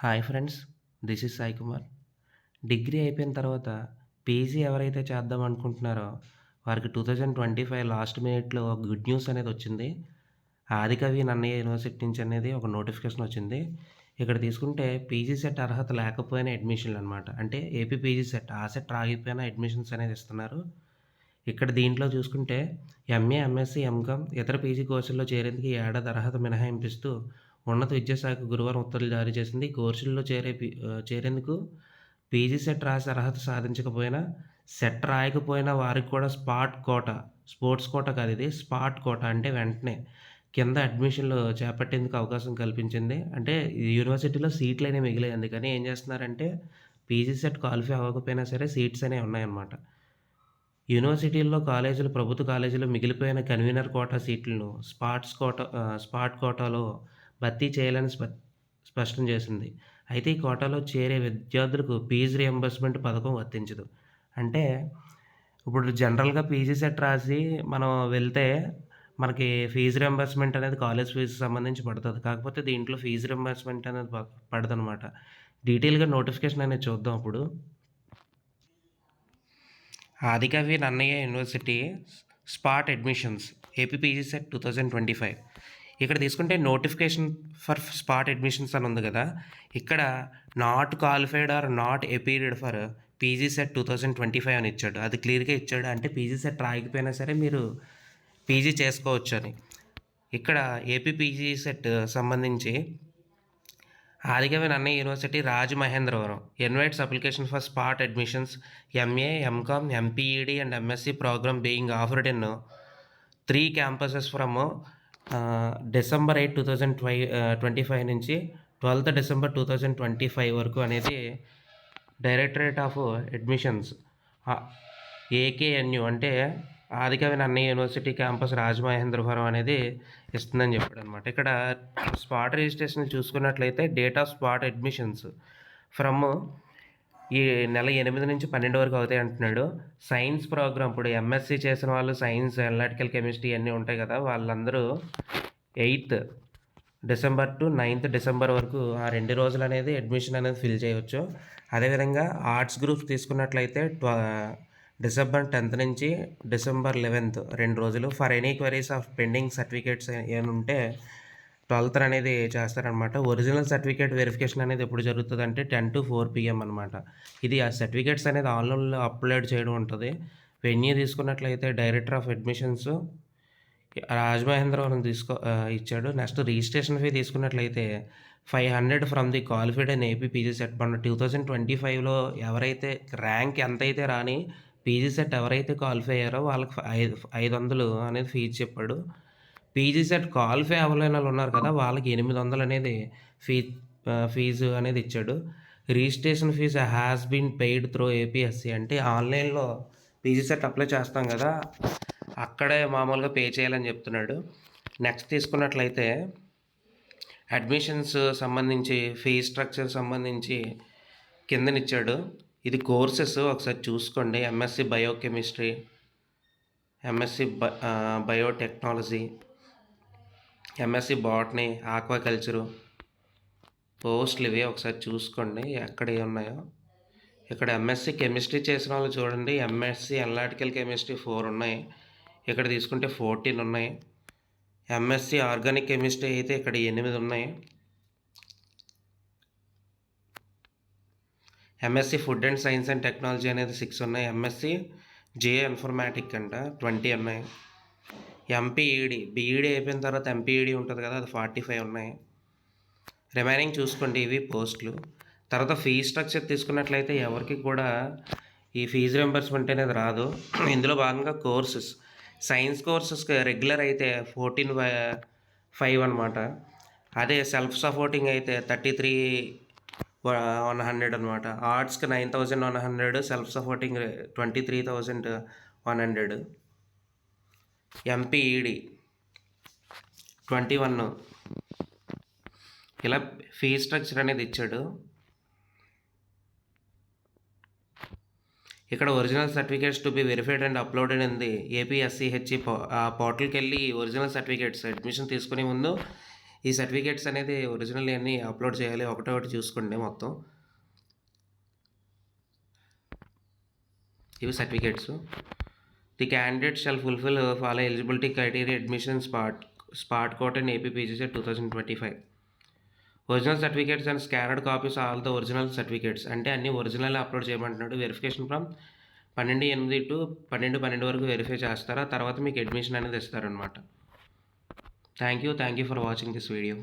Hi friends. This is Sai Kumar. Degree అయిపోయిన తర్వాత PG ఎవరైతే చేద్దాం అనుకుంటున్నారో వారికి 2025 లాస్ట్ మినిట్‌లో ఒక గుడ్ న్యూస్ అనేదొచ్చింది. ఆదికవి నన్నయ్య యూనివర్సిటీ నుంచి అనేది ఒక నోటిఫికేషన్ వచ్చింది. ఇక్కడ తీసుకుంటే పీజీ సెట్ అర్హత లేకపోయినా అడ్మిషన్‌లనమాట. అంటే ఏపీ పీజీ సెట్ ఆ సెట్ రాకపోయినా అడ్మిషన్స్ అనేది ఇస్తున్నారు. ఇక్కడ దీంట్లో చూసుకుంటే ఎంఏ, ఎంఎస్సీ, ఎంకామ్ ఇతర పీజీ కోర్సుల్లో చేరేందుకు ఈ ఏడాది అర్హత మినహాయింపిస్తూ ఉన్నత విద్యాశాఖ గురువారం ఉత్తర్వులు జారీ చేసింది. ఈ కోర్సుల్లో చేరేందుకు పీజీ సెట్ రాసి అర్హత సాధించకపోయినా, సెట్ రాయకపోయినా వారికి కూడా స్పాట్ కోటా, స్పోర్ట్స్ కోటా కాదు ఇది. స్పాట్ కోటా అంటే వెంటనే కింద అడ్మిషన్‌లు చేపట్టేందుకు అవకాశం కల్పించింది. అంటే ఈ యూనివర్సిటీలో సీట్లనేవి మిగిలాయి. అందుకని ఏం చేస్తున్నారంటే పీజీ సెట్ క్వాలిఫై అవ్వకపోయినా సరే సీట్స్ అనేవి ఉన్నాయన్నమాట. యూనివర్సిటీల్లో కాలేజీలు ప్రభుత్వ కాలేజీలో మిగిలిపోయిన కన్వీనర్ కోటా సీట్లను స్పాట్ కోటాలో భర్తీ చేయాలని స్పష్టం చేసింది. అయితే ఈ కోటాలో చేరే విద్యార్థులకు ఫీజు రీయింబర్స్‌మెంట్ పథకం వర్తించదు. అంటే ఇప్పుడు జనరల్‌గా పీజీ సెట్ రాసి మనం వెళ్తే మనకి ఫీజు రీయింబర్స్‌మెంట్ అనేది కాలేజ్ ఫీజుకి సంబంధించి పడతది. కాకపోతే దీంట్లో ఫీజు రీయింబర్స్‌మెంట్ అనేది పడదనమాట. డీటెయిల్‌గా నోటిఫికేషన్ అనేది చూద్దాం ఇప్పుడు. Adikavi Nannaya university spot admissions AP PG CET 2025. ఇక్కడ తీసుకుంటే నోటిఫికేషన్ ఫర్ స్పాట్ అడ్మిషన్స్ అని ఉంది కదా. ఇక్కడ not qualified or not appeared for PG CET 2025 అని ఇచ్చాడు. అది క్లియర్గా ఇచ్చాడు. అంటే పీజీ సెట్ రాయకపోయినా సరే మీరు పీజీ చేసుకోవచ్చు అని. ఇక్కడ ఏపీ పీజీ సెట్ సంబంధించి Adikavi Nannaya university Rajamahendravaram invites application for spot admissions MA, MCom, MPEd and MSc program being offered in 3 campuses from December 8, 2025 నుంచి 12th December 2025 వరకు అనేది డైరెక్టరేట్ ఆఫ్ అడ్మిషన్స్ ఏకేఎన్యు అంటే ఆదికవి నన్నయ్య యూనివర్సిటీ క్యాంపస్ రాజమహేంద్రవరం అనేది ఇస్తుందని చెప్పాడు అనమాట. ఇక్కడ స్పాట్ రిజిస్ట్రేషన్ చూసుకున్నట్లయితే date of spot admissions from ఈ నెల 8 నుంచి 12 వరకు అవుతాయి అంటున్నాడు. సైన్స్ ప్రోగ్రామ్ ఇప్పుడు ఎంఎస్సి చేసిన వాళ్ళు సైన్స్, అనలిటికల్ కెమిస్ట్రీ అన్నీ ఉంటాయి కదా, వాళ్ళందరూ 8th December to 9th December వరకు ఆ 2 రోజులు అనేది అడ్మిషన్ అనేది ఫిల్ చేయవచ్చు. అదేవిధంగా ఆర్ట్స్ గ్రూప్స్ తీసుకున్నట్లయితే December 10th నుంచి December 11th 2 రోజులు. For any queries of pending certificates ఏమైనా ఉంటే 12th అనేది చేస్తారనమాట. ఒరిజినల్ సర్టిఫికేట్ వెరిఫికేషన్ అనేది ఎప్పుడు జరుగుతుందంటే 10 to 4 PM అనమాట. ఇది ఆ సర్టిఫికేట్స్ అనేది ఆన్లైన్లో అప్లోడ్ చేయడం ఉంటుంది. వెన్యూ తీసుకున్నట్లయితే డైరెక్టర్ ఆఫ్ అడ్మిషన్స్ రాజమహేంద్రవరం ఇచ్చాడు. నెక్స్ట్ రిజిస్ట్రేషన్ ఫీ తీసుకున్నట్లయితే 500 from the qualified and AP PG set. మన 2025లో ఎవరైతే ర్యాంక్ ఎంతైతే రాని పీజీ సెట్ ఎవరైతే క్వాలిఫై అయ్యారో వాళ్ళకి 500 అనేది ఫీజు చెప్పాడు. పీజీ సెట్ క్వాలిఫై అవ్వలేని వాళ్ళు ఉన్నారు కదా, వాళ్ళకి 800 అనేది ఫీజు అనేది ఇచ్చాడు. Registration fees has been paid through APSC. అంటే ఆన్లైన్లో పీజీ సెట్ అప్లై చేస్తాం కదా, అక్కడే మామూలుగా పే చేయాలని చెప్తున్నాడు. నెక్స్ట్ తీసుకున్నట్లయితే అడ్మిషన్స్ సంబంధించి ఫీజ్ స్ట్రక్చర్ సంబంధించి కిందనిచ్చాడు. ఇది కోర్సెస్ ఒకసారి చూసుకోండి. MSc biochemistry, MSc biotechnology, MSc botany, ఆక్వాకల్చరు పోస్టులు ఇవి ఒకసారి చూసుకోండి ఎక్కడ ఉన్నాయో. ఇక్కడ ఎంఎస్సి కెమిస్ట్రీ చేసిన వాళ్ళు చూడండి, ఎంఎస్సి అనలిటికల్ కెమిస్ట్రీ 4 ఉన్నాయి, ఇక్కడ తీసుకుంటే 14 ఉన్నాయి. ఎంఎస్సి ఆర్గానిక్ కెమిస్ట్రీ అయితే ఇక్కడ 8 ఉన్నాయి. MSc food and science and technology అనేది 6 ఉన్నాయి. ఎంఎస్సి జియో ఇన్ఫర్మాటిక్ అంట 20 ఉన్నాయి. ఎంపీఈడి బీఈడి అయిపోయిన తర్వాత ఎంపీఈడి ఉంటుంది కదా, అది 45 ఉన్నాయి. రిమైనింగ్ చూసుకోండి ఇవి పోస్టులు. తర్వాత ఫీజ్ స్ట్రక్చర్ తీసుకున్నట్లయితే ఎవరికి కూడా ఈ ఫీజు రింబర్స్మెంట్ అనేది రాదు. ఇందులో భాగంగా కోర్సెస్ సైన్స్ కోర్సెస్కి రెగ్యులర్ అయితే 14,500 అనమాట. అదే సెల్ఫ్ సపోర్టింగ్ అయితే 33,100 అనమాట. ఆర్ట్స్కి 9,100, సెల్ఫ్ సపోర్టింగ్ 23,100. ఎంపీఈడి 21. ఇలా ఫీజ్ స్ట్రక్చర్ అనేది ఇచ్చాడు. ఇక్కడ original certificates to be verified and uploaded ఉంది ఏపీఎస్సిహెచ్ఈ పోర్టల్కి వెళ్ళి ఒరిజినల్ సర్టిఫికేట్స్ అడ్మిషన్ తీసుకునే ముందు ఈ సర్టిఫికేట్స్ అనేది ఒరిజినల్ అన్నీ అప్‌లోడ్ చేయాలి. ఒకటొకటి చూసుకోండి మొత్తం. ఇవి certificates. The candidate shall fulfil follow eligibility criteria admission spot quota in AP PGCET 2025. Original certificates and scanned copies all the original certificates. అంటే అన్నీ ఒరిజినల్ అప్‌లోడ్ చేయమంటున్నాడు. వెరిఫికేషన్ ఫ్రమ్ 12/8 టు 12/12 వరకు వెరిఫై చేస్తారు. ఆ తర్వాత మీకు అడ్మిషన్ అనేది ఇస్తారనమాట. Thank you for watching this video.